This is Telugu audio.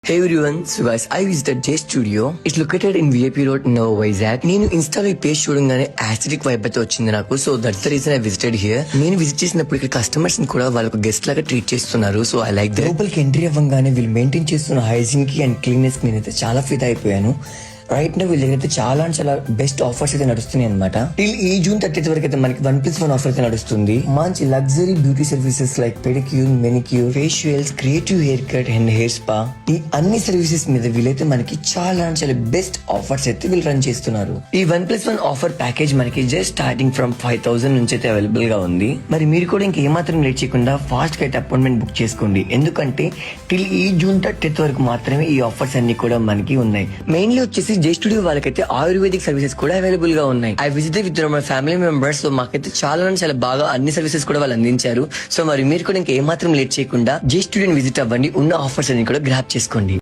Hey everyone, so guys, I visited J Studio. It's located in VIP Road, Nova Vizag. నేను ఇన్స్టాలో ఈ పేజ్ చూడంగానే ఆస్థెటిక్ వైబ్ అయితే వచ్చింది నాకు. So that's the reason I visited here. నేను విజిట్ చేసినప్పుడు ఇక్కడ కస్టమర్స్ ని కూడా వాళ్ళకు గెస్ట్ లాగా ట్రీట్ చేస్తున్నారు. So I like that. లోపలికి ఎంట్రీ అవ్వగానే వీళ్ళు మెయింటైన్ చేస్తున్న హైజీన్ కి అండ్ క్లీన్నెస్ కి నేనైతే చాలా ఫిట్ అయిపోయాను. రైట్ నా వీళ్ళ దగ్గర అయితే చాలా బెస్ట్ ఆఫర్స్ అయితే నడుస్తున్నాయి అనమాట. టిల్ ఈ జూన్ 30 వరకు అయితే మనకి 1+1 ఆఫర్ అయితే నడుస్తుంది. మంచి luxury beauty services like pedicure, manicure, facials, creative hair cut and hair spa, ఈ అన్ని సర్వీసెస్ మీద వీళ్ళైతే మనకి చాలా బెస్ట్ ఆఫర్స్ అయితే వీళ్ళు రన్ చేస్తున్నారు. ఈ 1+1 ఆఫర్ ప్యాకేజ్ మనకి జస్ట్ స్టార్టింగ్ ఫ్రమ్ 5,000 నుంచి అయితే అవైలబుల్ గా ఉంది. మరి మీరు కూడా ఇంకేమాత్రం లేట్ చేయకుండా ఫాస్ట్ గా అయితే అపాయింట్మెంట్ బుక్ చేసుకోండి. ఎందుకంటే టిల్ ఈ జూన్ 30 వరకు మాత్రమే ఈ ఆఫర్స్ అన్ని కూడా మనకి ఉన్నాయి. మెయిన్లీ వచ్చేసి జే స్టూడియో వాళ్ళకైతే ఆయుర్వేదిక్ సర్వీసెస్ కూడా అవైలబుల్ గా ఉన్నాయి. I visited with my family members. So మాకైతే చాలా బాగా అన్ని సర్వీసెస్ కూడా వాళ్ళు అందించారు. సో మరి మీరు కూడా ఇంకా ఏమాత్రం లేట్ చేయకుండా జే స్టూడియోని విజిట్ అవ్వండి. ఉన్న ఆఫర్స్ అన్ని కూడా గ్రాప్ చేసుకోండి.